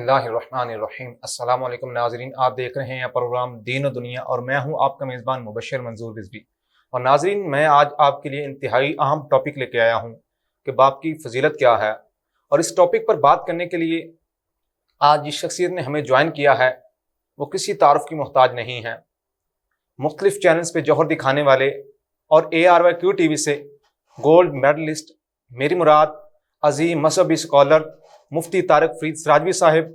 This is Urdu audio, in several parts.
اللہ الرحمن الرحیم۔ السلام علیکم ناظرین، آپ دیکھ رہے ہیں پروگرام دین و دنیا اور میں ہوں آپ کا میزبان مبشر منظور رضوی۔ اور ناظرین، میں آج آپ کے لیے انتہائی اہم ٹاپک لے کے آیا ہوں کہ باپ کی فضیلت کیا ہے، اور اس ٹاپک پر بات کرنے کے لیے آج جس شخصیت نے ہمیں جوائن کیا ہے وہ کسی تعارف کی محتاج نہیں ہے۔ مختلف چینلز پہ جوہر دکھانے والے اور ARYQ TV سے گولڈ میڈلسٹ میری مراد عظیم مذہبی اسکالر مفتی طارق فرید سراجوی صاحب،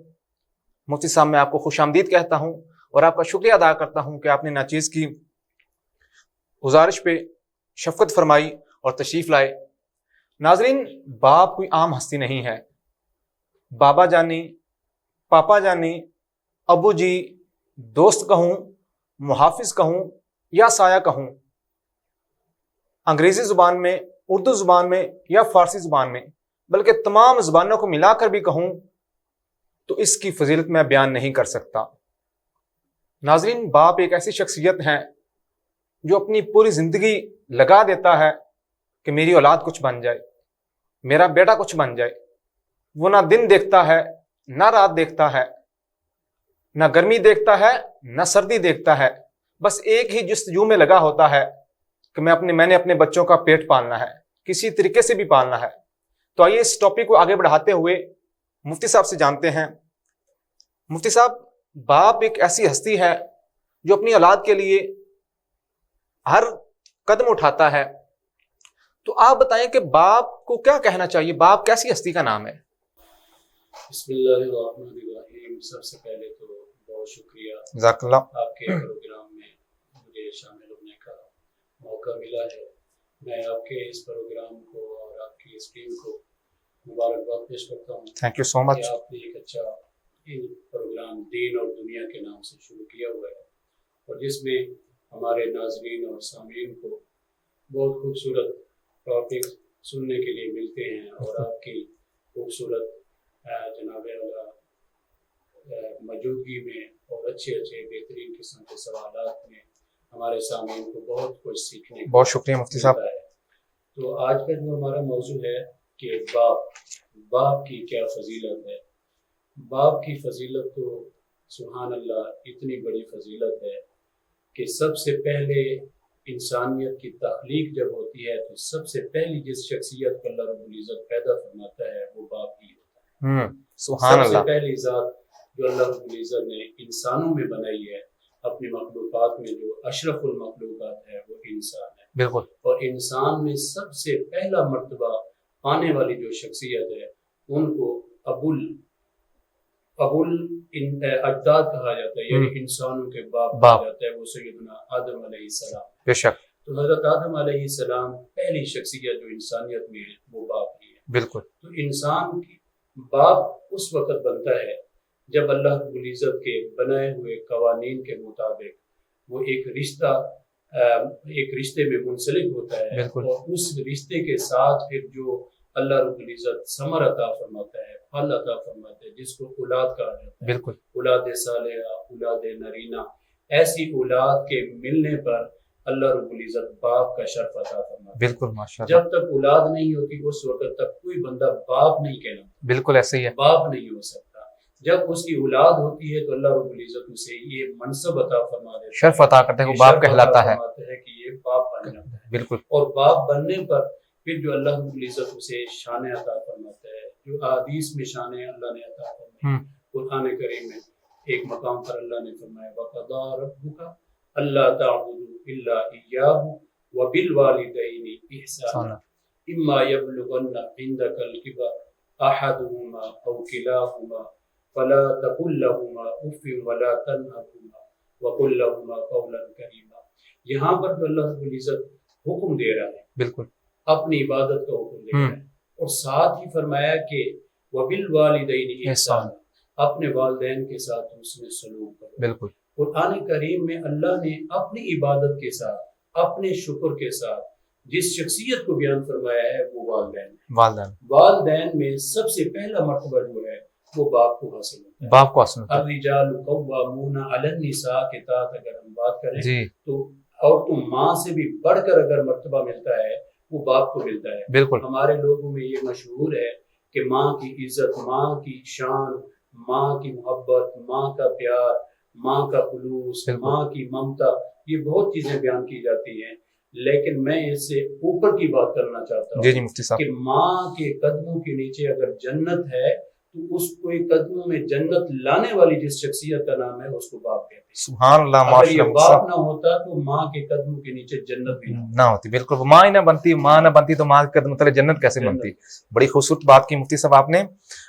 مفتی صاحب میں آپ کو خوش آمدید کہتا ہوں اور آپ کا شکریہ ادا کرتا ہوں کہ آپ نے ناچیز کی گزارش پہ شفقت فرمائی اور تشریف لائے۔ ناظرین، باپ کوئی عام ہستی نہیں ہے۔ بابا جانی، پاپا جانی، ابو جی، دوست کہوں، محافظ کہوں یا سایہ کہوں، انگریزی زبان میں، اردو زبان میں یا فارسی زبان میں، بلکہ تمام زبانوں کو ملا کر بھی کہوں تو اس کی فضیلت میں بیان نہیں کر سکتا۔ ناظرین، باپ ایک ایسی شخصیت ہے جو اپنی پوری زندگی لگا دیتا ہے کہ میری اولاد کچھ بن جائے، میرا بیٹا کچھ بن جائے۔ وہ نہ دن دیکھتا ہے، نہ رات دیکھتا ہے، نہ گرمی دیکھتا ہے، نہ سردی دیکھتا ہے، بس ایک ہی جستجو میں لگا ہوتا ہے کہ میں نے اپنے بچوں کا پیٹ پالنا ہے، کسی طریقے سے بھی پالنا ہے۔ تو آئیے اس ٹاپک کو آگے بڑھاتے ہوئے مفتی صاحب سے جانتے ہیں۔ مفتی صاحب، باپ ایک ایسی ہستی ہے جو اپنی اولاد کے لیے ہر قدم اٹھاتا ہے، تو آپ بتائیں کہ باپ کو کیا کہنا چاہیے؟ باپ کیسی ہستی کا نام ہے؟ بسم اللہ الرحمن الرحیم۔ سب سے پہلے تو بہت شکریہ، جزاک اللہ، آپ کے پروگرام میں مجھے شامل ہونے کا موقع ملا ہے۔ میں آپ کے اس پروگرام کو اور آپ کی اس ٹیم کو مبارکباد پیش کرتا ہوں۔ تھینک یو سو مچ۔ کہ آپ نے ایک اچھا پروگرام دین اور دنیا کے نام سے شروع کیا ہوا ہے، اور جس میں ہمارے ناظرین اور سامعین کو بہت خوبصورت ٹاپک سننے کے لیے ملتے ہیں، اور آپ کی خوبصورت جناب اللہ موجودگی میں اور اچھے بہترین قسم کے سوالات میں ہمارے سامعین کو بہت کچھ سیکھنے کو بہت شکریہ مفتی صاحب۔ ملتا ہے۔ تو آج کا جو ہمارا موضوع ہے کہ باپ کی کیا فضیلت ہے۔ باپ کی فضیلت تو سبحان اللہ اتنی بڑی فضیلت ہے کہ سب سے پہلے انسانیت کی تخلیق جب ہوتی ہے تو سب سے پہلی جس شخصیت کو اللہ رب العزت پیدا فرماتا ہے وہ باپ ہی ہوتا ہے۔ سبحان سب سے اللہ۔ پہلی ذات جو اللہ رب العزت نے انسانوں میں بنائی ہے، اپنی مخلوقات میں جو اشرف المخلوقات ہے وہ انسان ہے۔ بالکل۔ اور انسان میں سب سے پہلا مرتبہ آنے والی جو شخصیت ہے ان کو ابو الاجداد کہا جاتا ہے، یعنی انسانوں کے باپ کہا جاتا ہے، وہ سیدنا آدم علیہ السلام۔ بے شک۔ تو حضرت آدم علیہ السلام پہلی شخصیت جو انسانیت میں ہے وہ باپ ہی ہے۔ بالکل۔ تو انسان کی باپ اس وقت بنتا ہے جب اللہ رب العزت کے بنائے ہوئے قوانین کے مطابق وہ ایک رشتے میں منسلک ہوتا ہے، اور اس رشتے کے ساتھ پھر جو اللہ رب العزت ثمر عطا فرماتا ہے، پھل عطا فرماتا ہے، جس کو اولاد کہا جاتا ہے۔ بالکل۔ اولاد صالحہ، اولاد نرینہ، ایسی اولاد کے ملنے پر اللہ رب العزت باپ کا شرف عطا فرماتا ہے۔ بالکل، ماشاءاللہ۔ جب تک اولاد نہیں ہوتی اس وقت تک کوئی بندہ باپ نہیں کہلاتا، بالکل ایسے ہی ہے، باپ نہیں ہو سکتا۔ جب اس کی اولاد ہوتی ہے تو اللہ رب العزت اسے یہ منصب عطا فرما دیتا ہے، شرف عطا کرتے ہیں، وہ باپ کہلاتا ہے کہ یہ باپ بن جاتا ہے۔ بالکل۔ اور باپ بننے پر پھر جو اللہ رب العزت اسے شان عطا فرماتا ہے، جو احادیث میں شان اللہ نے عطا فرمائی، قرآن کریم میں ایک مقام پر اللہ نے فرمایا وَقَضَىٰ رَبُّكَ أَلَّا تَعْبُدُوا إِلَّا إِيَّاهُ وَبِالْوَالِدَيْنِ إِحْسَانًا إِمَّا يَبْلُغَنَّ عِندَكَ الْكِبَرَ أَحَدُهُمَا أَوْ كِلَاهُمَا فَلَا تَقُل لَّهُمَا أُفٍّ وَلَا تَنْهَرْهُمَا وَقُل لَّهُمَا قَوْلًا كَرِيمًا۔ یہاں پر جو اللہ رب العزت حکم دے رہا ہے، بالکل اپنی عبادت کا حکم دے رہا ہے، اور ساتھ ہی فرمایا کہ وَبِالْوَالِدَيْنِ إِحْسَانًا، اپنے والدین کے ساتھ حسن سلوک کرو۔ بالکل۔ قرآن کریم میں اللہ نے اپنی عبادت کے ساتھ، اپنے شکر کے ساتھ جس شخصیت کو بیان فرمایا ہے وہ والدین میں سب سے پہلا مرتبہ جو ہے وہ باپ کو حاصل ہوتا ہے۔ باپ کو حاصل ہوتا ہے۔ الرجال قوامون علی النساء کے تحت اگر ہم بات کریں تو عورتوں ماں سے بھی بڑھ کر اگر مرتبہ ملتا ہے وہ باپ کو ملتا ہے۔ بالکل۔ ہمارے لوگوں میں یہ مشہور ہے کہ ماں کی عزت، ماں کی شان، ماں کی محبت، ماں کا پیار، ماں کا خلوص، ماں کی ممتا، یہ بہت چیزیں بیان کی جاتی ہیں، لیکن میں اس سے اوپر کی بات کرنا چاہتا جی ہوں مفتی صاحب، کہ ماں کے قدموں کے نیچے اگر جنت ہے تو اس کو قدموں میں جنت لانے والی جس شخصیت کا نام ہے اس کو باپ کہتے ہیں۔ سبحان اللہ، اگر ماشاء یہ اللہ باپ نہ ہوتا تو ماں کے قدموں کے نیچے جنت بھی نہ ہوتی، بالکل ماں ہی نہ بنتی، ماں نہ بنتی تو ماں کے قدم تلے جنت کیسے بنتی؟ بڑی خوبصورت بات کی مفتی صاحب آپ نے۔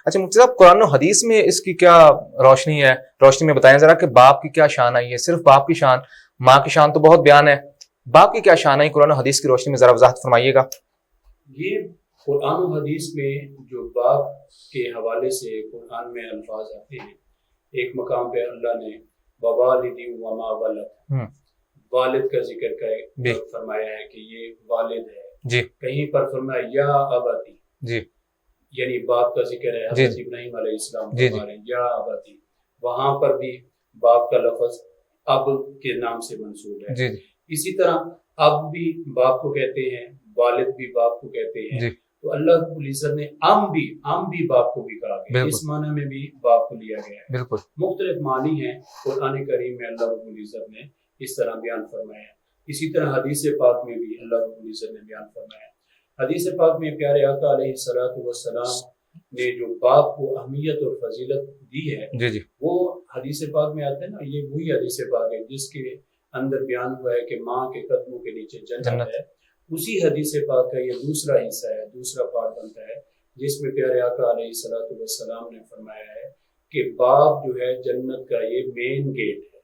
اچھا مفتی صاحب، قرآن و حدیث میں اس کی کیا روشنی میں بتائیں ذرا کہ باپ کی کیا شان آئی ہے؟ صرف باپ کی شان، ماں کی شان تو بہت بیان ہے، باپ کی کیا شان ہے قرآن و حدیث کی روشنی میں ذرا وضاحت فرمائیے گا۔ یہ قرآن و حدیث میں جو باپ کے حوالے سے قرآن میں الفاظ آتے ہیں، ایک مقام پہ اللہ نے ووالد وما ولد، والد کا ذکر فرمایا ہے کہ یہ والد ہے، جی، کہیں پر فرمایا یا ابتی، جی، یعنی باپ کا ذکر ہے، حضرت ابراہیم علیہ السلام فرما رہے ہیں یا ابتی، وہاں پر بھی باپ کا لفظ اب کے نام سے منسوب ہے۔ جی، اسی طرح اب بھی باپ کو کہتے ہیں، والد بھی باپ کو کہتے ہیں، جی، تو اللہ رب العزت نے ام بھی باپ کو بھی کہا گیا، اس معنی میں بھی باپ کو لیا گیا ہے۔ بالکل مختلف معنی ہیں قرآن کریم میں اللہ رب العزت نے اس طرح بیان فرمایا ہے۔ اسی طرح حدیث پاک میں بھی اللہ رب العزت نے بیان فرمایا ہے۔ حدیث پاک میں پیارے آقا علیہ السلام نے جو باپ کو اہمیت اور فضیلت دی ہے، جی، جی، وہ حدیث پاک میں آتے ہیں نا، یہ وہی حدیث پاک ہے جس کے اندر بیان ہوا ہے کہ ماں کے قدموں کے نیچے جنت ہے۔ اسی حدیث پاک کا یہ دوسرا حصہ ہے، دوسرا پارٹ بنتا ہے، جس میں پیارے آقا علیہ السلام نے فرمایا ہے کہ باپ جو ہے جنت کا یہ مین گیٹ ہے،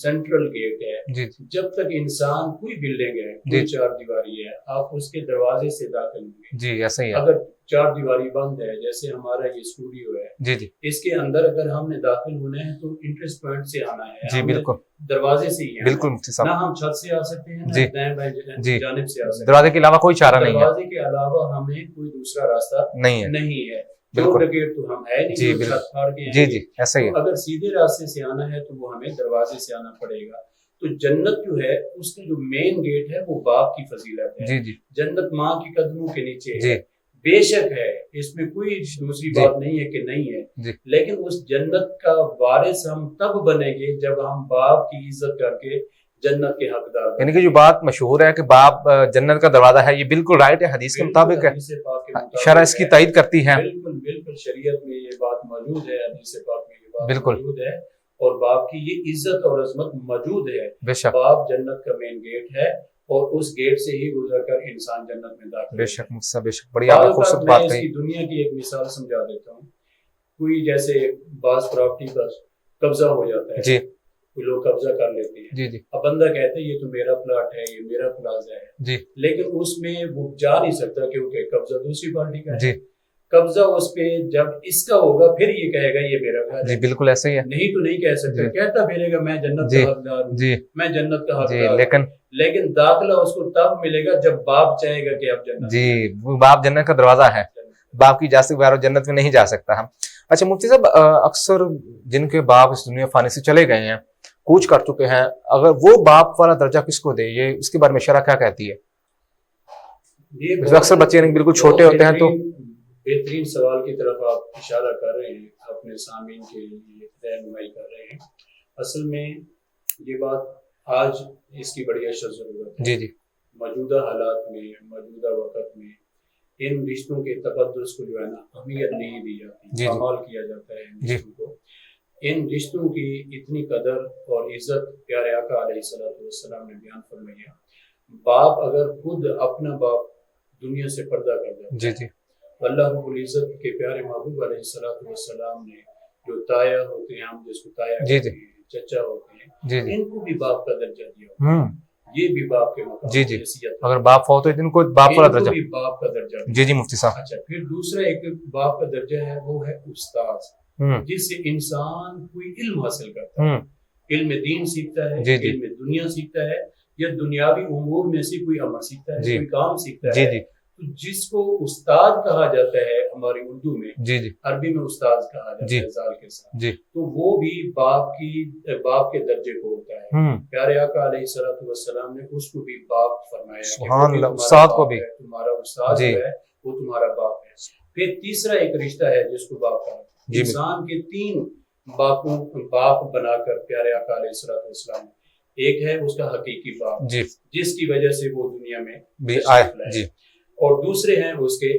سینٹرل گیٹ ہے۔ جی، جب تک انسان کوئی بلڈنگ ہے، کوئی چار دیواری ہے، آپ اس کے دروازے سے داخل ہوں گے، جی، ایسا ہی ہے، اگر چار دیواری بند ہے، جیسے ہمارا یہ اسٹوڈیو ہے، جی، جی، اس کے اندر اگر ہم نے داخل ہونا ہے تو انٹرس پوائنٹ سے آنا ہے، جی، بالکل دروازے سے ہی ہے، بالکل مفتی صاحب، نہ ہم چھت سے آ سکتے ہیں، جی، نہ دائیں بائیں جی، جانب سے آ سکتے ہیں، دروازے کے علاوہ کوئی چارہ نہیں ہے، دروازے کے علاوہ ہمیں کوئی دوسرا راستہ نہیں ہے، بالکل گیٹ تو ہم ہے نہیں، جی، جو چھت پھاڑ کے جی، جی، ایسا ہی ہے، اگر سیدھے راستے سے آنا ہے تو وہ ہمیں دروازے سے آنا پڑے گا۔ تو جنت جو ہے اس کا جو مین گیٹ ہے وہ باپ کی فضیلت ہے، جی، جی، جنت ماں کی قدموں کے نیچے جی، ہے، بے شک ہے، اس میں کوئی دوسری بات نہیں ہے کہ نہیں ہے، جی، لیکن اس جنت کا وارث ہم تب بنیں گے جب ہم باپ کی عزت کر کے جنت کے حقدار بنیں۔ یعنی کہ جو بات مشہور ہے کہ باپ جنت کا دروازہ ہے، یہ بالکل رائٹ ہے، حدیث کے مطابق ہے، شرع اس کی تائید کرتی ہے، بالکل شریعت میں یہ بات موجود ہے، حدیث پاک میں یہ بات بالکل موجود ہے، اور باپ کی یہ عزت اور عظمت موجود ہے۔ بے شک، باپ جنت کا مین گیٹ ہے اور اس گیٹ سے ہی گزر کر انسان جنت میں داخل بے ہوتا ہے۔ شک، بے شک، بڑی آپ نے خوبصورت بات میں اس کہی، کی دنیا کی ایک مثال سمجھا دیتا ہوں۔ کوئی جیسے بعض پراپرٹی پر قبضہ ہو جاتا ہے، جی، کوئی لوگ قبضہ کر لیتے ہیں، جی، جی، اب بندہ کہتا ہے یہ تو میرا پلاٹ ہے، یہ میرا پلازا ہے، جی، لیکن اس میں وہ جا نہیں سکتا کیونکہ قبضہ دوسری پارٹی کا ہے، جی، قبضہ اس پہ جب اس کا ہوگا پھر یہ کہے گا یہ میرا گھر جی، ہے، بالکل ایسا ہی ہے، نہیں تو نہیں کہہ سکتا، کہتا پھرے گا میں جنت کا حقدار ہوں، جی، میں جنت کا جی، حقدار ہوں، لیکن داخلہ اس کو تب ملے گا جب باپ چاہے گا کہ اب جنت، جی، وہ باپ جنت کا دروازہ ہے، باپ کی اجازت کے بغیر جنت میں نہیں جا سکتا ہم۔ اچھا مفتی صاحب، اکثر جن کے باپ اس دنیا فانی سے چلے گئے ہیں، کوچ کر چکے ہیں، اگر وہ باپ والا درجہ کس کو دے، یہ اس کے بارے میں شرع کیا کہتی ہے؟ اکثر بچے بالکل چھوٹے ہوتے ہیں تو بہترین سوال کی طرف آپ اشارہ کر رہے ہیں، اپنے سامعین کے لیے رہنمائی کر رہے ہیں۔ اصل میں یہ بات آج اس کی بڑی اشد ضرورت ہے، جی، جی، موجودہ حالات میں، موجودہ وقت میں ان رشتوں کے تقدس کو جو ہے نا اہمیت نہیں دی جاتی، پامال کیا جاتا ہے ان رشتوں کو۔ ان رشتوں کی اتنی قدر اور عزت پیارے آقا علیہ السلام نے بیان فرمایا۔ باپ اگر خود اپنا باپ دنیا سے پردہ کر جاتا ہے، جی، جی، اللہ رب العزت کے پیارے محبوب علیہ السلام نے جو تایا ہوتے ہیں، ہم جس کو تایا کہتے ہیں، چچا ہوتے ہیں، ان کو بھی باپ کا درجہ دیا، یہ بھی باپ کے مقام جی، جی، حیثیت، اگر باپ فوت ہوئے تو ان کو باپ والا درجہ، بھی باپ کا درجہ دیا۔ جی، جی مفتی صاحب، اچھا، پھر دوسرا ایک باپ کا درجہ ہے، وہ ہے استاذ، جس سے انسان کوئی علم حاصل کرتا ہے، علم دین سیکھتا ہے، علم دنیا سیکھتا ہے، یا دنیاوی امور میں سے کوئی عمل سیکھتا ہے، کوئی کام سیکھتا ہے، جس کو استاد کہا جاتا ہے ہماری اردو میں، عربی میں استاذ کہا جاتا ہے زال کے ساتھ، تو وہ بھی باپ کے درجے کو ہوتا ہے۔ پیارے آقا علیہ السلام نے اس کو بھی باپ فرمایا، سبحان اللہ، استاد کو بھی، تمہارا استاد جو ہے وہ تمہارا باپ ہے۔ پھر تیسرا ایک رشتہ ہے جس کو باپ کہا انسان کے 3 باپ بنا کر پیارے آقا علیہ الصلوۃ والسلام نے، ایک ہے اس کا حقیقی باپ جس کی وجہ سے وہ دنیا میں بھی آئے، اور دوسرے ہیں اس کے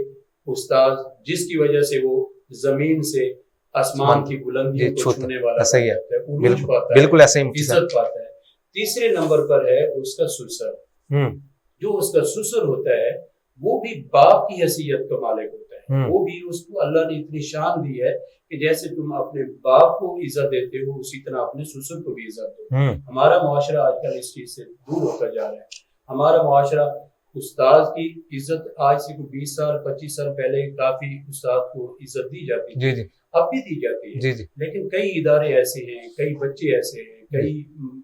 استاد جس کی وجہ سے وہ زمین سے آسمان کی بلندیوں کو چھونے والا ہے، عروج پاتا ہے، عزت پاتا ہے۔ تیسرے نمبر پر ہے اس کا سسر، جو اس کا سسر ہوتا ہے وہ بھی باپ کی حیثیت کا مالک ہوتا ہے، وہ بھی اس کو اللہ نے اتنی شان دی ہے کہ جیسے تم اپنے باپ کو عزت دیتے ہو اسی طرح اپنے سسر کو بھی عزت دو۔ ہمارا معاشرہ آج کل اس چیز سے دور ہوتا جا رہا ہے۔ ہمارا معاشرہ استاد کی عزت آج سے 20 سال 25 سال پہلے کافی استاد کو عزت دی جاتی ہے، اب بھی دی جاتی ہے، لیکن کئی ادارے ایسے ہیں، کئی بچے ایسے ہیں، کئی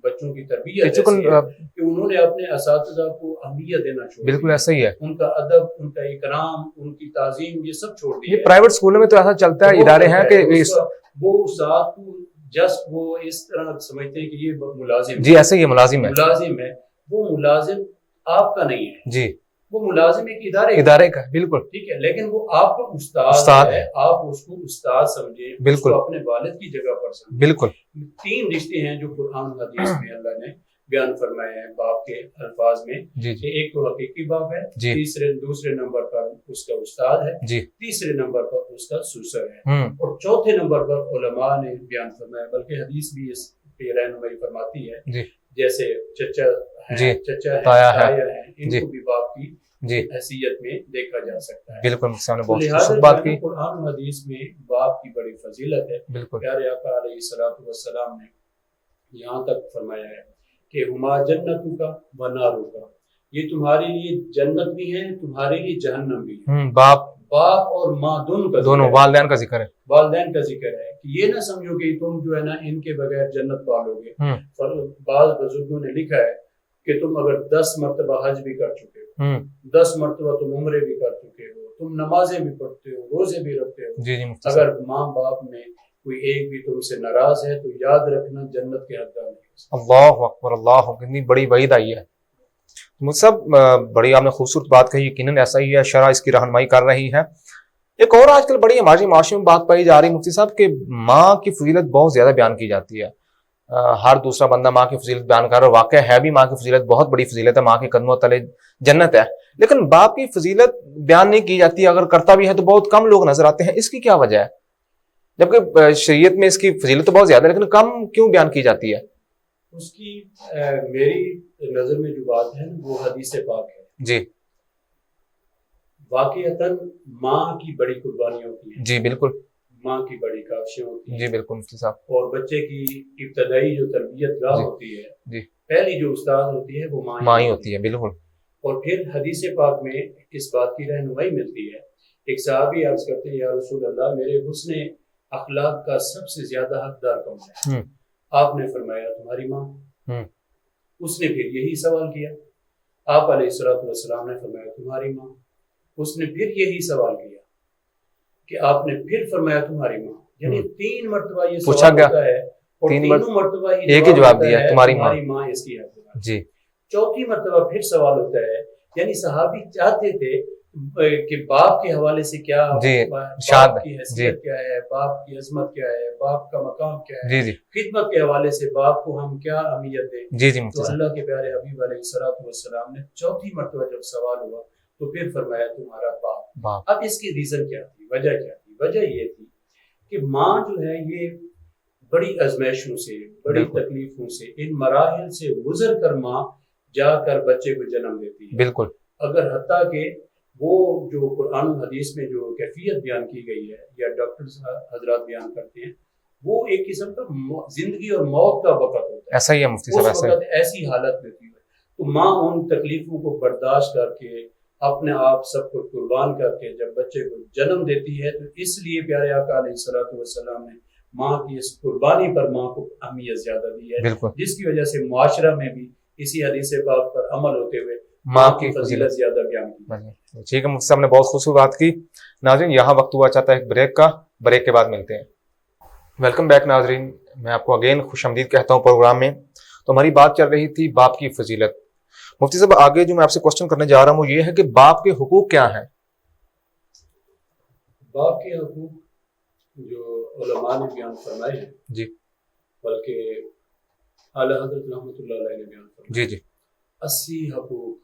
بچوں کی تربیت ایسی ہے کہ انہوں نے اپنے اساتذہ کو اہمیت دینا چھوڑ دیا، بالکل ایسا ہی ہے، ان کا ادب، ان کا اکرام، ان کی تعظیم یہ سب چھوڑ دیا۔ یہ پرائیوٹ اسکولوں میں تو ایسا چلتا ہے، ادارے ہیں کہ وہ استاد کو جسٹ وہ اس طرح سمجھتے ہیں کہ یہ ملازم، جی ایسا ہی ہے، ملازم ہے، وہ ملازم آپ کا نہیں ہے، جی وہ ملازم ایک ادارے کا، بالکل ٹھیک ہے، لیکن وہ آپ کا استاد ہے، آپ اس کو استاد سمجھیں، بالکل اپنے والد کی جگہ پر سمجھیں۔ بالکل 3 رشتے ہیں جو قرآن حدیث میں اللہ نے بیان فرمائے ہیں باپ کے الفاظ میں، کہ ایک تو حقیقی باپ ہے، دوسرے نمبر پر اس کا استاد ہے، تیسرے نمبر پر اس کا سسر ہے، اور چوتھے نمبر پر علماء نے بیان فرمایا، بلکہ حدیث بھی اس پہ رہنمائی فرماتی ہے، جیسے چچا ہے، تایا ہے، ان کو بھی باپ کی حیثیت میں دیکھا جا سکتا ہے۔ بالکل لہٰذا قرآن و حدیث میں باپ کی بڑی فضیلت ہے۔ پیارے آقا علیہ الصلوۃ والسلام نے یہاں تک فرمایا ہے کہ ہما جنتوں کا و ناروں کا، یہ تمہارے لیے جنت بھی ہے، تمہارے لیے جہنم بھی ہے۔ باپ اور ماں دونوں والدین کا ذکر ہے، والدین کا ذکر ہے، کہ یہ نہ سمجھو کہ تم جو ہے نا ان کے بغیر جنت پالو گے۔ بعض بزرگوں نے لکھا ہے کہ تم اگر 10 مرتبہ حج بھی کر چکے ہو، 10 مرتبہ تم عمرے بھی کر چکے ہو، تم نمازیں بھی پڑھتے ہو، روزے بھی رکھتے ہو، اگر ماں باپ میں کوئی ایک بھی تم سے ناراض ہے تو یاد رکھنا جنت کے حقدار نہیں۔ اللہ اکبر، اللہ اکبر، کتنی بڑی وعید آئی ہے مجھ سب، بڑی آپ نے خوبصورت بات کہی، یقیناً ایسا ہی ہے، شرع اس کی رہنمائی کر رہی ہے۔ ایک اور آج کل بڑی ہمارے معاشرے میں بات پائی جا رہی مفتی صاحب کہ ماں کی فضیلت بہت زیادہ بیان کی جاتی ہے، ہر دوسرا بندہ ماں کی فضیلت بیان کر رہا ہے، واقعہ ہے بھی ماں کی فضیلت بہت بڑی فضیلت ہے، ماں کے قدموں تلے جنت ہے، لیکن باپ کی فضیلت بیان نہیں کی جاتی، اگر کرتا بھی ہے تو بہت کم لوگ نظر آتے ہیں، اس کی کیا وجہ ہے؟ جبکہ شریعت میں اس کی فضیلت تو بہت زیادہ ہے، لیکن کم کیوں بیان کی جاتی ہے؟ اس کی میری نظر میں جو بات ہے وہ حدیث پاک ہے، جی واقعتاً ماں کی بڑی قربانی ہوتی ہے، جی بالکل، ماں کی بڑی کاوشیں ہوتی ہیں، جی بالکل مفتی صاحب، اور بچے کی ابتدائی جو تربیت گاہ ہوتی ہے، جی پہلی جو استاد ہوتی ہے وہ ماں ہی ہوتی ہے، بالکل۔ اور پھر حدیث پاک میں اس بات کی رہنمائی ملتی ہے، ایک صحابی عرض کرتے ہیں یا رسول اللہ میرے حسن اخلاق کا سب سے زیادہ حقدار کون ہے؟ آپ نے فرمایا تمہاری ماں۔ اس نے پھر یہی سوال کیا، آپ علیہ الصلوۃ والسلام نے فرمایا تمہاری ماں۔ اس نے پھر یہی سوال کیا کہ آپ نے پھر فرمایا تمہاری ماں، یعنی 3 مرتبہ یہ سوال ہوتا ہے اور تینوں مرتبہ ایک ہی جواب دیا تمہاری ماں اس کی حقدار۔ جی چوتھی مرتبہ پھر سوال ہوتا ہے، یعنی صحابی چاہتے تھے کہ باپ کے حوالے سے کیا، باپ کی حیثیت کیا ہے، باپ کی عظمت کیا ہے، باپ کا مقام کیا ہے، خدمت کے حوالے سے باپ کو ہم کیا اہمیت دیں۔ تو اللہ کے پیارے حبیب علیہ الصلوۃ والسلام نے چوتھی مرتبہ جب سوال ہوا تو پھر فرمایا تمہارا باپ۔ اب اس کی ریزن کیا تھی، وجہ کیا تھی؟ وجہ یہ تھی کہ ماں جو ہے یہ بڑی ازمائشوں سے، بڑی تکلیفوں سے، ان مراحل سے گزر کر ماں جا کر بچے کو جنم دیتی ہے، بالکل۔ اگر حتیٰ کہ وہ جو قرآن و حدیث میں جو کیفیت بیان کی گئی ہے یا ڈاکٹر حضرات بیان کرتے ہیں، وہ ایک قسم کا زندگی اور موت کا وقت ہوتا ہے، ایسا ہی ہے مفتی صاحب، اس وقت ایسی حالت میں تھی، تو ماں ان تکلیفوں کو برداشت کر کے اپنے آپ سب کو قربان کر کے جب بچے کو جنم دیتی ہے، تو اس لیے پیارے آقا علیہ الصلوۃ والسلام نے ماں کی اس قربانی پر ماں کو اہمیت زیادہ دی ہے، جس کی وجہ سے معاشرہ میں بھی اسی حدیث پاک پر عمل ہوتے ہوئے ماں کی فضیلت زیادہ بیان کی۔ ٹھیک ہے مفتی صاحب نے بہت خوبصورت بات کی۔ ناظرین یہاں وقت ہوا چاہتا ہے ایک بریک کا، بریک کے بعد ملتے ہیں۔ ویلکم بیک ناظرین، میں آپ کو اگین خوش آمدید کہتا ہوں پروگرام میں۔ تو ہماری بات چل رہی تھی باپ کی فضیلت۔ مفتی صاحب آگے جو میں آپ سے کوشچن کرنے جا رہا ہوں وہ یہ ہے کہ باپ کے حقوق کیا ہیں؟ باپ کے حقوق جو علماء نے بیان فرمائے ہیں جی بلکہ اعلیٰ حضرت رحمۃ اللہ علیہ نے بیان فرمایا جی جی 80 حقوق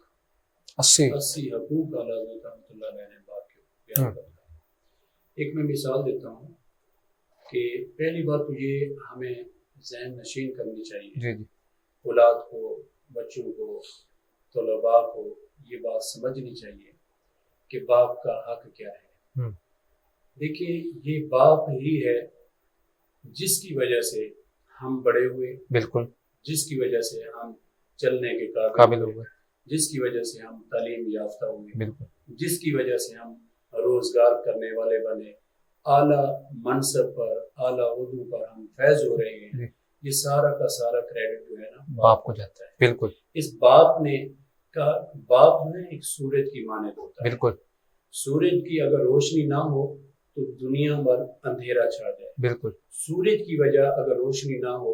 80 حقوق اعلیٰ حضرت رحمۃ اللہ علیہ نے باپ کے بیان فرمایا۔ ایک میں مثال دیتا ہوں کہ پہلی بات تو یہ ہمیں ذہن نشین کرنی چاہیے جی جی اولاد کو، بچوں کو، طلباء کو یہ بات سمجھنی چاہیے کہ باپ کا حق کیا ہے۔ دیکھیے یہ باپ ہی ہے جس کی وجہ سے ہم بڑے ہوئے، بالکل، جس کی وجہ سے ہم چلنے کے قابل ہوئے، جس کی وجہ سے ہم تعلیم یافتہ ہوئے، بالکل، جس کی وجہ سے ہم روزگار کرنے والے بنے، اعلیٰ منصب پر، اعلیٰ عہدوں پر ہم فیض ہو رہے ہیں، یہ سارا کا سارا کریڈٹ جو ہے نا باپ کو جاتا ہے۔ بالکل، اس باپ جو ہے ایک سورج کی مانند ہوتا ہے۔ بالکل، سورج کی اگر روشنی نہ ہو تو دنیا بھر اندھیرا چھا جائے، بالکل، سورج کی وجہ اگر روشنی نہ ہو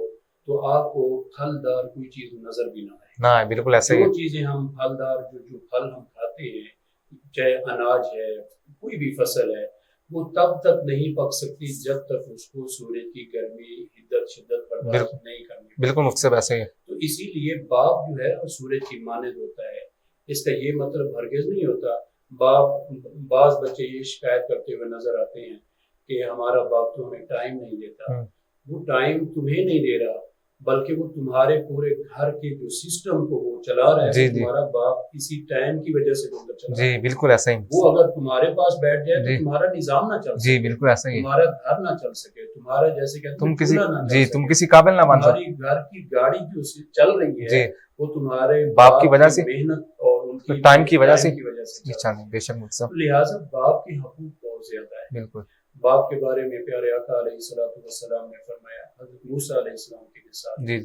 تو آپ کو پھلدار کوئی چیز نظر بھی نہ آئے۔ نہ، بالکل ایسا ہی ہے۔ جو چیزیں ہم پھلدار جو پھل ہم کھاتے ہیں، چاہے اناج ہے، کوئی بھی فصل ہے، وہ تب تک نہیں پک سکتی جب تک اس کو سورج کی گرمی، شدت برداشت نہیں کرنی۔ بالکل مفتی صاحب ایسا ہی ہے۔ تو اسی لیے باپ جو ہے وہ سورج کی مانند ہوتا ہے۔ اس کا یہ مطلب ہرگز نہیں ہوتا، بعض بچے یہ شکایت کرتے ہوئے نظر آتے ہیں کہ ہمارا باپ تو ہمیں ٹائم نہیں دیتا۔ وہ ٹائم تمہیں نہیں دے رہا بلکہ وہ تمہارے پورے گھر کے جو سسٹم کو وہ چلا رہا ہے، تمہارا باپ اسی ٹائم کی وجہ سے وہ چلا رہا ہے۔ جی بالکل ایسا ہی۔ وہ اگر تمہارے پاس بیٹھ جائے تو تمہارا نظام نہ چل سکے، جی بالکل ایسا ہی، تمہارا گھر نہ چل سکے، تمہارا جیسے کہ تم کسی قابل نہ بن سکے، تمہاری گھر کی گاڑی جو چل رہی ہے وہ تمہارے باپ کی وجہ سے، محنت اور ان کی ٹائم کی وجہ سے۔ بے شک مفتی صاحب، لہٰذا باپ کے حقوق بہت زیادہ ہے۔ بالکل، باپ کے بارے میں پیارے آقا علیہ السلام نے فرمایا، حضرت موسیٰ علیہ السلام کے ساتھ جی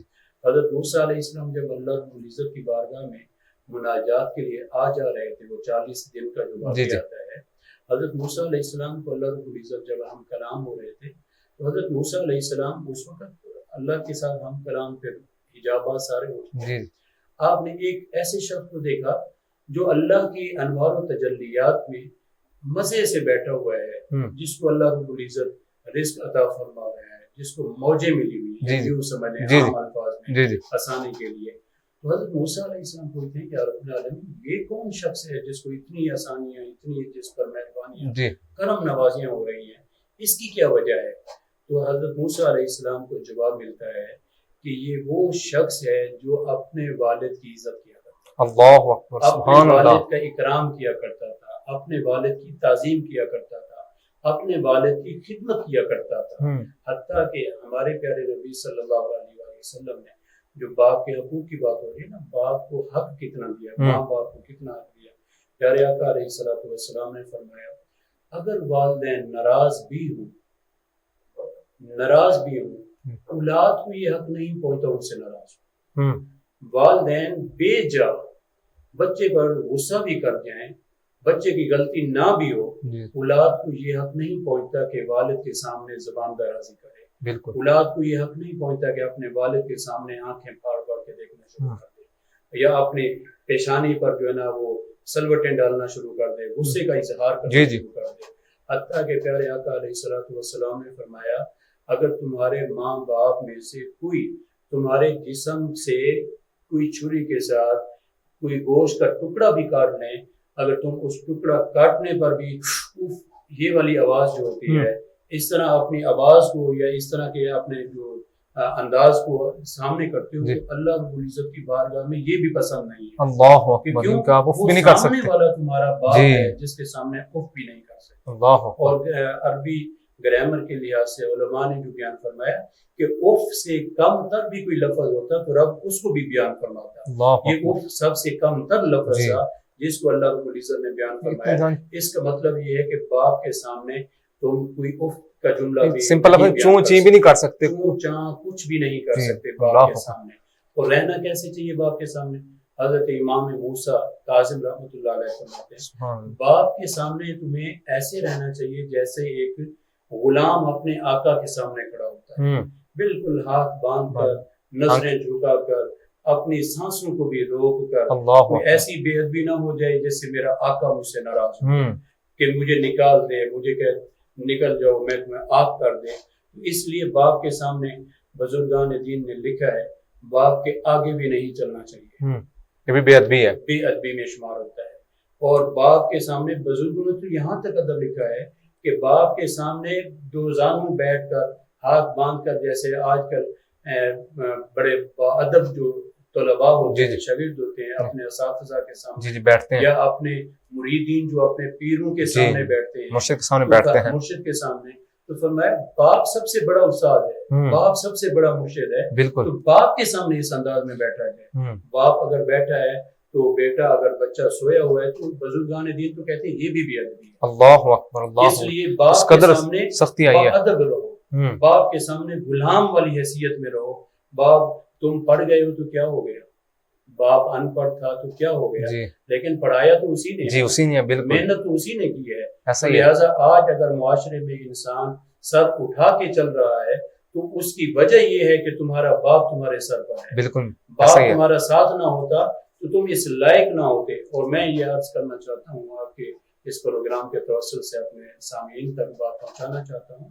حضرت موسیٰ علیہ السلام جب اللہ رب العزت کی بارگاہ میں مناجات کے لیے آ جا رہے تھے، وہ 40 دن کا جو واقعہ آتا ہے، حضرت موسیٰ علیہ السلام کو اللہ رب العزت جب ہم کلام ہو رہے تھے تو حضرت موسیٰ علیہ السلام اس وقت اللہ کے ساتھ ہم کلام پہ حجابات سارے ہوتے ہیں۔ آپ نے ایک ایسے شخص کو دیکھا جو اللہ کی انوار و تجلیات میں مزے سے بیٹھا ہوا ہے، جس کو اللہ رب العزت رزق عطا فرما رہا ہے، جس کو موجیں ملی ہوئی ہیں، یوں سمجھیں عام الفاظ میں آسانی کے لیے۔ تو حضرت موسیٰ علیہ السلام پوچھتے ہیں کہ رب العالمین یہ کون شخص ہے جس کو اتنی آسانیاں، اتنی جس پر مہربانیاں، کرم نوازیاں ہو رہی ہیں، اس کی کیا وجہ ہے؟ تو حضرت موسیٰ علیہ السلام کو جواب ملتا ہے کہ یہ وہ شخص ہے جو اپنے والد کی عزت کیا کرتا تھا، اللہ اکبر، اپنے والد کا اکرام کیا کرتا تھا، اپنے والد کی تعظیم کیا کرتا تھا، اپنے والد کی خدمت کیا کرتا تھا۔ حتیٰ کہ ہمارے پیارے نبی صلی اللہ علیہ وسلم نے جو باپ کے حقوق کی بات ہو رہی ہے نا، باپ کو حق کتنا دیا، ماں باپ کو کتنا حق دیا، پیارے آقا علیہ السلام نے فرمایا اگر والدین ناراض بھی ہوں اولاد کو یہ حق نہیں پہنچتا ان سے ناراض ہو۔ والدین بے جا بچے پر غصہ بھی کر جائیں، بچے کی غلطی نہ بھی ہو، اولاد کو یہ حق نہیں پہنچتا کہ والد کے سامنے زبان درازی کرے، اولاد کو یہ حق نہیں پہنچتا کہ اپنے والد کے سامنے آنکھیں پھاڑ پھاڑ کے دیکھنا شروع کر دے، یا اپنے پیشانی پر جو ہے نا وہ سلوٹیں ڈالنا شروع کر دے، غصے کا اظہار کرنا شروع کر دے۔ حتیٰ کہ پیارے آقا علیہ السلام نے فرمایا اگر تمہارے ماں باپ میں سے کوئی تمہارے جسم سے کوئی چھری کے ساتھ کوئی گوشت کا ٹکڑا بھی کاٹ لیں، اگر تم اس ٹکڑا کاٹنے پر بھی یہ والی آواز جو ہوتی ہے، اس طرح اپنی آواز کو یا اس طرح کے اپنے جو انداز کو سامنے کرتے ہو تو اللہ رب العزت کی بارگاہ میں یہ بھی پسند نہیں ہے۔ اللہ اکبر، کیوں کہ آپ اف بھی نہیں کر سکتے، سامنے والا تمہارا باپ ہے جس کے سامنے اف بھی نہیں کر سکتے۔ اللہ اکبر۔ اور عربی گرامر کے لحاظ سے علماء نے جو بیان فرمایا کہ اف سے کم تر بھی کوئی لفظ ہوتا تو رب اس کو بھی بیان فرماتا، یہ اف سب سے کم تر لفظ تھا جس کو اللہ رب العزت نے بیان فرمایا۔ اس کا مطلب یہ ہے کہ باپ کے سامنے تم کوئی اف کا جملہ بھی سمپل لفظ چوں چیں بھی نہیں کر سکتے، چوں چاں کچھ بھی نہیں کر سکتے باپ کے سامنے۔ اور رہنا کیسے چاہیے باپ کے سامنے؟ حضرت امام موسیٰ کاظم رحمۃ اللہ علیہ فرماتے ہیں باپ کے سامنے تمہیں ایسے رہنا چاہیے جیسے ایک غلام اپنے آقا کے سامنے کھڑا ہوتا ہے، بالکل ہاتھ باندھ کر، نظریں جھکا کر، اپنی سانسوں کو بھی روک کر، کوئی ایسی بے ادبی نہ ہو جائے جس سے میرا آقا مجھ سے ناراض ہو کہ مجھے نکال دے، مجھے کہ نکل جاؤ میں تمہیں آگ کر دے. اس لیے باپ کے سامنے بزرگان دین نے لکھا ہے باپ کے آگے بھی نہیں چلنا چاہیے. یہ بھی بے ادبی ہے، بے ادبی میں شمار ہوتا ہے. اور باپ کے سامنے بزرگوں نے تو یہاں تک ادب لکھا ہے کہ باپ کے سامنے دو زانوں بیٹھ کر ہاتھ باندھ کر، جیسے آج کل بڑے ادب جو طلباء ہوتے ہیں، شاگرد ہوتے ہیں، اپنے اساتذہ کے سامنے بیٹھتے ہیں، یا اپنے مریدین جو اپنے پیروں کے سامنے بیٹھتے ہیں، مرشد کے سامنے بیٹھتے ہیں، مرشد کے سامنے، تو فرمایا باپ سب سے بڑا استاد ہے، باپ سب سے بڑا مرشد ہے. بالکل، تو باپ کے سامنے اس انداز میں بیٹھا جائے. باپ اگر بیٹھا ہے تو بیٹا، اگر بچہ سویا ہوا ہے تو بزرگان دین تو کہتے ہیں یہ بھی ادبی ہے. اللہ اکبر، اللہ. اس لیے باپ کے سامنے سختی آئی ہے، ادب رہو. باپ کے سامنے غلام والی حیثیت میں رہو. باپ تم پڑھ گئے ہو تو کیا ہو گیا، باپ ان پڑھ تھا تو کیا ہو گیا، لیکن پڑھایا تو اسی نے، اسی نے، بالکل محنت تو اسی نے کی ہے. لہٰذا آج اگر معاشرے میں انسان سر اٹھا کے چل رہا ہے تو اس کی وجہ یہ ہے کہ تمہارا باپ تمہارے سر پر ہے. بالکل، باپ تمہارا ساتھ نہ ہوتا تو تم اس لائق نہ ہوتے. اور میں یہ عرض کرنا چاہتا ہوں، آپ کے اس پروگرام کے توسل سے اپنے سامعین تک بات پہنچانا چاہتا ہوں،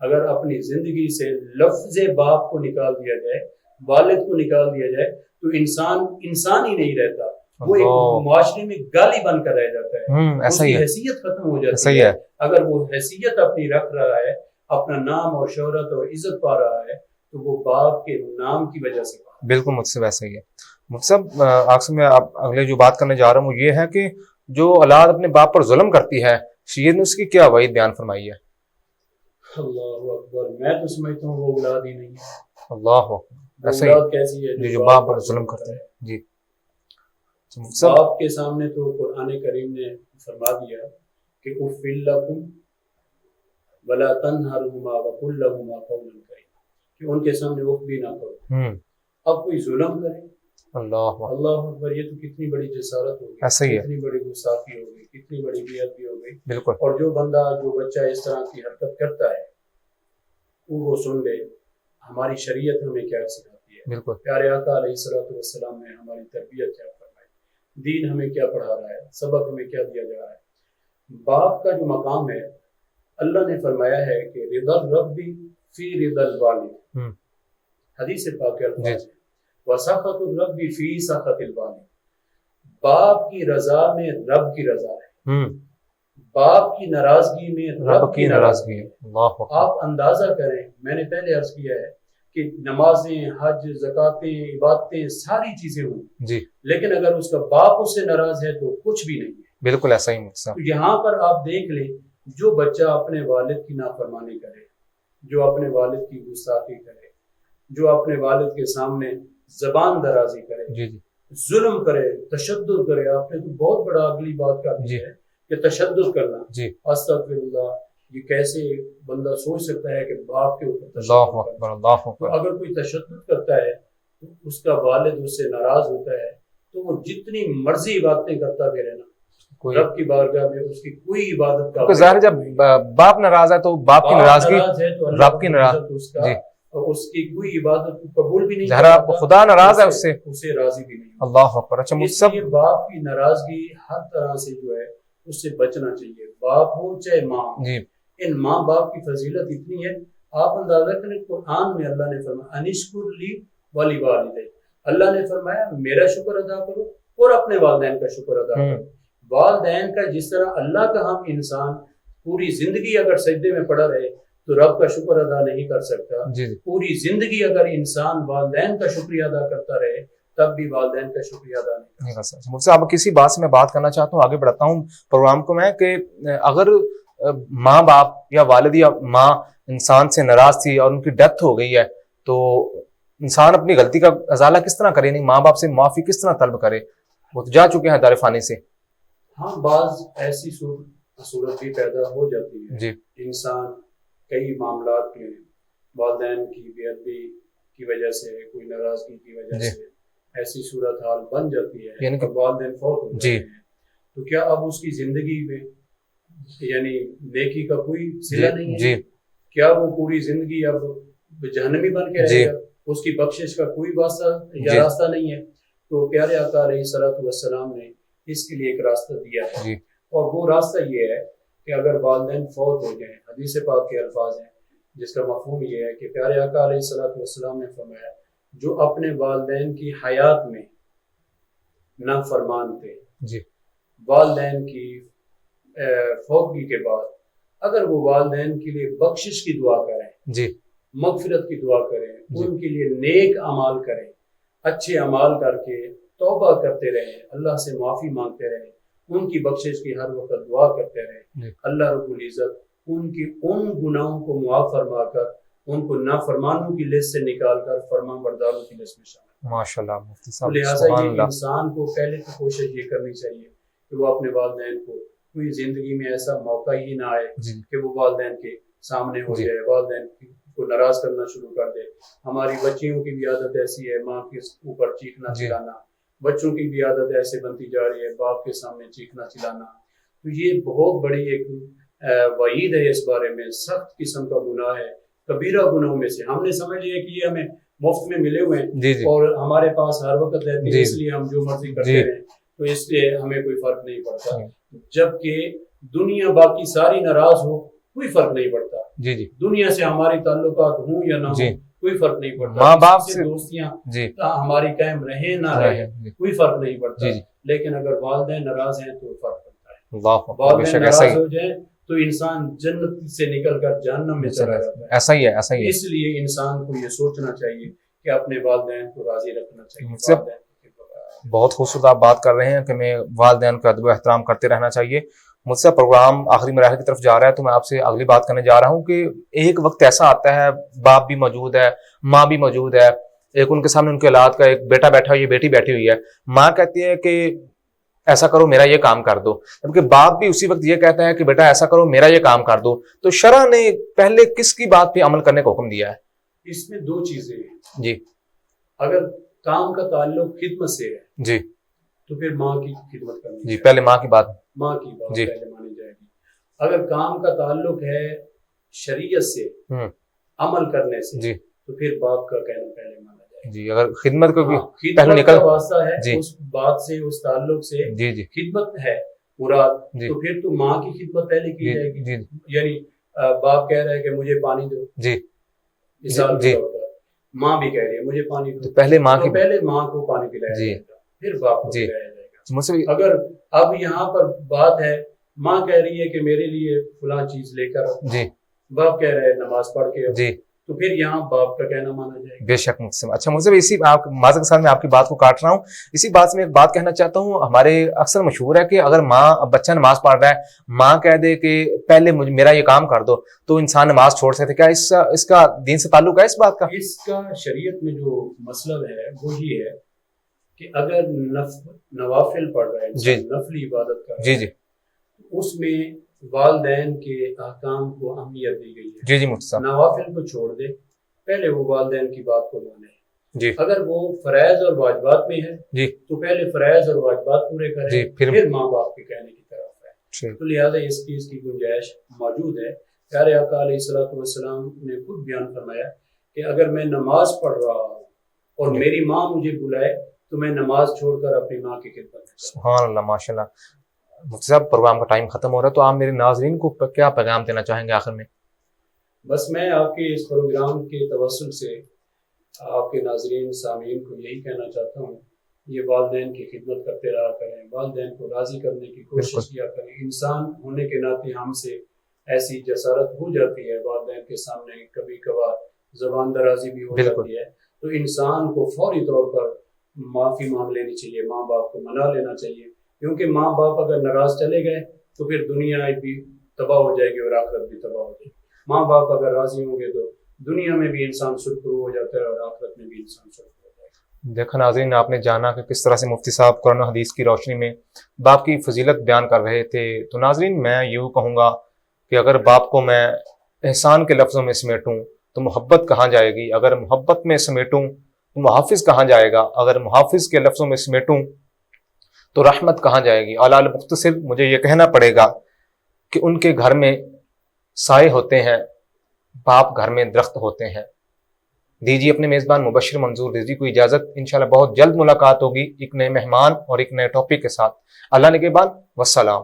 اگر اپنی زندگی سے لفظ باپ کو نکال دیا جائے، والد کو نکال دیا جائے، تو انسان ہی نہیں رہتا. وہ ایک معاشرے میں گالی بن کر رہ جاتا ہے، اس کی حیثیت ختم ہو جاتی ہے. اگر وہ حیثیت اپنی رکھ رہا ہے، اپنا نام اور شہرت اور عزت پا رہا ہے، تو وہ باپ کے نام کی وجہ سے. بالکل مجھ سے ویسا ہی ہے. مصعب، آپ سے میں اگلے جو بات کرنے جا رہا ہوں وہ یہ ہے کہ جو اولاد اپنے باپ پر ظلم کرتی ہے، شریعت نے اس کی کیا وعید بیان فرمائی ہے؟ اللہ اکبر، میں تو سمجھتا ہوں وہ اولاد ہی نہیں ہے. اللہ اکبر، ایسا اولاد کیسی ہے جو باپ پر ظلم کرتے ہیں. جی، باپ کے سامنے تو قرآن کریم نے فرما دیا کہ اف لکم ولا تنہرہما وقل لہما قولا کریما، کہ ان کے سامنے اف بھی نہ کرو. اب کوئی ظلم کرے، اللہ اکبر، یہ تو کتنی بڑی جسارت ہوگی، کتنی بڑی گستاخی ہوگی، کتنی بڑی بے ادبی ہو گئی. بالکل. اور جو بچہ اس طرح کی حرکت کرتا ہے وہ سن لے ہماری شریعت ہمیں کیا سکھاتی ہے. بالکل. پیارے آقا علیہ الصلوۃ والسلام نے ہماری تربیت کیا فرمائی، دین ہمیں کیا پڑھا رہا ہے، سبق ہمیں کیا دیا جا رہا ہے. باپ کا جو مقام ہے، اللہ نے فرمایا ہے کہ رضا الرب فی رضا الوالد، حدیث پاک الفاظ ہے، وسخط الرب فی سخط الوالد. باپ کی رضا میں رب کی رضا ہے، باپ کی ناراضگی میں رب کی ناراضگی ہے. آپ اندازہ کریں، میں نے پہلے عرض کیا ہے کہ نمازیں، حج، زکاتیں، عبادتیں، ساری چیزیں ہوں جی، لیکن اگر اس کا باپ اس سے ناراض ہے تو کچھ بھی نہیں ہے. بالکل ایسا ہی. تو یہاں پر آپ دیکھ لیں، جو بچہ اپنے والد کی نافرمانی کرے، جو اپنے والد کی گستاخی کرے، جو اپنے والد کے سامنے زبان درازی کرے، جی ظلم کرے، تشدد کرے. آپ نے تو بہت بڑا اگلی بات کا بھی ہے کہ تشدد کرنا. جی، استغفر اللہ، یہ کیسے بندہ سوچ سکتا ہے کہ باپ کے اوپر اللہ اکبر، اللہ اکبر. تو اگر کوئی تشدد کرتا ہے تو اس کا والد اس سے ناراض ہوتا ہے تو وہ جتنی مرضی عبادتیں کرتا بھی رہنا، رب کی بارگاہ میں اس کی کوئی عبادت کا ظاہر جب باپ ناراض ہے تو باپ کی ناراضگی رب کی ناراضگی، اس کی کوئی عبادت قبول بھی نہیں، ظاہر خدا ناراض ہے اس سے، اسے راضی بھی نہیں. اللہ اکبر. اچھا، اس لیے باپ کی ناراضگی ہر طرح سے جو ہے اس سے بچنا چاہیے، باپ ہو چاہے ماں. جی، ان ماں باپ کی فضیلت اتنی ہے، آپ اندازہ کریں قرآن میں اللہ نے فرمایا انشکر لی ولی والدیک، اللہ نے فرمایا میرا شکر ادا کرو اور اپنے والدین کا شکر ادا کرو. والدین کا جس طرح اللہ کا ہم انسان پوری زندگی اگر سجدے میں پڑا رہے تو رب کا شکر ادا نہیں کر سکتا. پوری زندگی اگر انسان والدین کا شکریہ ادا کرتا رہے تب بھی والدین کا شکریہ ادا نہیں کر سکتا. مجھ سے اب کسی بات سے میں بات کرنا چاہتا ہوں، آگے بڑھتا ہوں پروگرام کو میں، کہ اگر ماں باپ یا والد یا ماں انسان سے ناراض تھی اور ان کی ڈیتھ ہو گئی ہے تو انسان اپنی غلطی کا ازالہ کس طرح کرے؟ نہیں، ماں باپ سے معافی کس طرح طلب کرے؟ وہ تو جا چکے ہیں دار فانی سے. ہاں، بعض ایسی صورت بھی پیدا ہو جاتی ہے. جی، انسان کئی معاملات میں والدین کی بے ادبی کی وجہ سے، کوئی ناراضگی کی وجہ سے ایسی صورتحال بن جاتی ہے، یعنی کہ والدین فوت ہو جاتے ہیں، تو کیا اب اس کی زندگی میں یعنی نیکی کا کوئی صلہ نہیں ہے؟ کیا وہ پوری زندگی اب جہنمی بن کے رہے گا؟ اس کی بخشش کا کوئی واسطہ یا راستہ نہیں ہے؟ تو پیارے آقا علیہ الصلوۃ والسلام نے اس کے لیے ایک راستہ دیا ہے، اور وہ راستہ یہ ہے کہ اگر والدین فوت ہو جائیں، حدیث پاک کے الفاظ ہیں جس کا مفہوم یہ ہے کہ پیارے آقا علیہ الصلوۃ والسلام نے فرمایا جو اپنے والدین کی حیات میں نافرمان تھے، جی والدین کی فوتگی کے بعد اگر وہ والدین کے لیے بخشش کی دعا کریں، جی مغفرت کی دعا کریں، ان کے لیے نیک اعمال کریں، اچھے اعمال کر کے توبہ کرتے رہیں، اللہ سے معافی مانگتے رہیں، ان کی بخشش کی ہر وقت دعا کرتے رہیں، اللہ رب العزت ان کی ان گناہوں کو معاف فرما کر ان کو نافرمانوں کی لسٹ سے نکال کر فرمان برداروں کی لسٹ میں شامل۔ ماشاءاللہ مفتی صاحب، لہٰذا یہ انسان کو پہلے تو کوشش یہ کرنی چاہیے کہ وہ اپنے والدین کو کوئی زندگی میں ایسا موقع ہی نہ آئے کہ وہ والدین کے سامنے ہو جائے، والدین کو ناراض کرنا شروع کر دے۔ ہماری بچیوں کی بھی عادت ایسی ہے ماں کے اوپر چیخنا چلانا، بچوں کی بھی عادت ایسے بنتی جا رہی ہے باپ کے سامنے چیخنا چلانا۔ تو یہ بہت بڑی ایک وعید ہے، اس بارے میں سخت قسم کا گناہ ہے، کبیرہ گناہوں میں سے۔ ہم نے سمجھ لیا کہ یہ ہمیں مفت میں ملے ہوئے ہیں اور ہمارے پاس ہر وقت رہتے ہیں، اس لیے ہم جو مرضی کرتے ہیں، تو اس سے ہمیں کوئی فرق نہیں پڑتا۔ جبکہ دنیا باقی ساری ناراض ہو کوئی فرق نہیں پڑتا، دنیا سے ہماری تعلقات ہوں یا نہ ہوں کوئی فرق نہیں پڑتا، ماں باپ سے دوستیاں ہماری قائم رہیں نہ رہیں کوئی فرق نہیں پڑتا، لیکن اگر والدین ناراض ہیں تو فرق پڑتا ہے۔ والدین ناراض ہو جائیں تو انسان جنت سے نکل کر جہنم میں چلا جاتا ہے۔ ایسا ہی ہے، ایسا ہی ہے۔ اس لیے انسان کو یہ سوچنا چاہیے کہ اپنے والدین کو راضی رکھنا چاہیے۔ بہت خوبصورت آپ بات کر رہے ہیں کہ میں والدین کا ادب و احترام کرتے رہنا چاہیے۔ مجھ سے پروگرام آخری مراحل کی طرف جا رہا ہے تو میں آپ سے اگلی بات کرنے جا رہا ہوں کہ ایک وقت ایسا آتا ہے باپ بھی موجود ہے، ماں بھی موجود ہے، ایک ان کے سامنے ان کے اولاد کا ایک بیٹا بیٹھا ہوئی ہے، بیٹی بیٹھی ہوئی ہے، ماں کہتی ہے کہ ایسا کرو میرا یہ کام کر دو، جبکہ باپ بھی اسی وقت یہ کہتا ہے کہ بیٹا ایسا کرو میرا یہ کام کر دو۔ تو شرع نے پہلے کس کی بات پہ عمل کرنے کا حکم دیا ہے؟ اس میں دو چیزیں ہیں جی۔ اگر کام کا تعلق خدمت سے ہے جی تو پھر ماں کی خدمت کرنی جی، پہلے ماں کی بات پہلے مانی جائے گی۔ اگر کام کا تعلق ہے شریعت سے عمل کرنے سے تو پھر باپ کا کہنا پہلے مانا جائے گا۔ جی، اگر خدمت کو خدمت کا واسطہ ہے اس بات سے، اس تعلق سے خدمت ہے مراد، تو پھر تو ماں کی خدمت پہلے کی جائے گی۔ یعنی باپ کہہ رہا ہے کہ مجھے پانی دو، مثال کے طور پر ماں بھی کہہ رہی ہے مجھے پانی دو، پہلے ماں کو پانی پلایا جائے گا پھر باپ کو پلایا جائے گا۔ اگر اب یہاں پر بات ہے ماں کہہ رہی ہے کہ میرے لیے فلاں چیز لے کر، باپ کہہ رہے ہیں نماز پڑھ کے، تو پھر یہاں باپ کا کہنا مانا جائے گا۔ بے شک محسن۔ اچھا محسن، اسی معذرت کے ساتھ میں آپ کی بات کو کاٹ رہا ہوں، اسی بات سے میں ایک بات کہنا چاہتا ہوں۔ ہمارے اکثر مشہور ہے کہ اگر بچہ نماز پڑھ رہا ہے، ماں کہہ دے کہ پہلے میرا یہ کام کر دو تو انسان نماز چھوڑ سکتے، کیا اس کا دین سے تعلق ہے اس بات کا؟ اس کا شریعت میں جو مطلب ہے وہ یہ ہے کہ اگر نوافل پڑھ رہا ہے، نفلی عبادت کر رہا ہے، اس میں والدین کے احکام کو اہمیت دی گئی ہے۔ نوافل کو چھوڑ دے، پہلے وہ والدین کی بات کو مانے۔ اگر وہ فرائض اور واجبات میں ہے تو پہلے فرائض اور واجبات پورے کرے، پھر ماں باپ کے کہنے کی طرف ہے۔ تو لہٰذا اس چیز کی گنجائش موجود ہے۔ پیارے آقا علیہ الصلوۃ والسلام نے خود بیان فرمایا کہ اگر میں نماز پڑھ رہا ہوں اور میری ماں مجھے بلائے تو میں نماز چھوڑ کر اپنی ماں کی خدمت کروں۔ سبحان اللہ، ماشاء اللہ۔ مفتی صاحب، پروگرام کا ٹائم ختم ہو رہا ہے تو آپ میرے ناظرین کو کیا پیغام دینا چاہیں گے آخر میں؟ بس میں آپ کے اس پروگرام کے توسل سے آپ کے ناظرین سامعین کو یہی کہنا چاہتا ہوں، یہ والدین کی خدمت کرتے رہا کریں، والدین کو راضی کرنے کی کوشش کیا کریں۔ انسان ہونے کے ناطے ہم سے ایسی جسارت ہو جاتی ہے، والدین کے سامنے کبھی کبھار زبان درازی بھی ہو جاتی ہے، تو انسان کو فوری طور پر معافی مانگ لینی چاہیے، ماں باپ کو منا لینا چاہیے، کیونکہ ماں باپ اگر ناراض چلے گئے تو پھر دنیا بھی تباہ ہو جائے گی اور آخرت بھی تباہ ہو جائے گی۔ ماں باپ اگر راضی ہوں گے تو دنیا میں بھی انسان سرخرو ہو جاتا ہے اور آخرت میں بھی انسان سرخرو ہو جائے گا۔ دیکھا ناظرین، آپ نے جانا کہ کس طرح سے مفتی صاحب قرآن و حدیث کی روشنی میں باپ کی فضیلت بیان کر رہے تھے۔ تو ناظرین، میں یوں کہوں گا کہ اگر باپ کو میں احسان کے لفظوں میں سمیٹوں تو محبت کہاں جائے گی، اگر محبت میں سمیٹوں تو محافظ کہاں جائے گا، اگر محافظ کے لفظوں میں سمیٹوں تو رحمت کہاں جائے گی۔ علی المختصر مجھے یہ کہنا پڑے گا کہ ان کے گھر میں سائے ہوتے ہیں، باپ گھر میں درخت ہوتے ہیں۔ دیجیے اپنے میزبان مبشر منظور رضوی کو اجازت، انشاءاللہ بہت جلد ملاقات ہوگی ایک نئے مہمان اور ایک نئے ٹاپک کے ساتھ۔ اللہ نگہبان، والسلام۔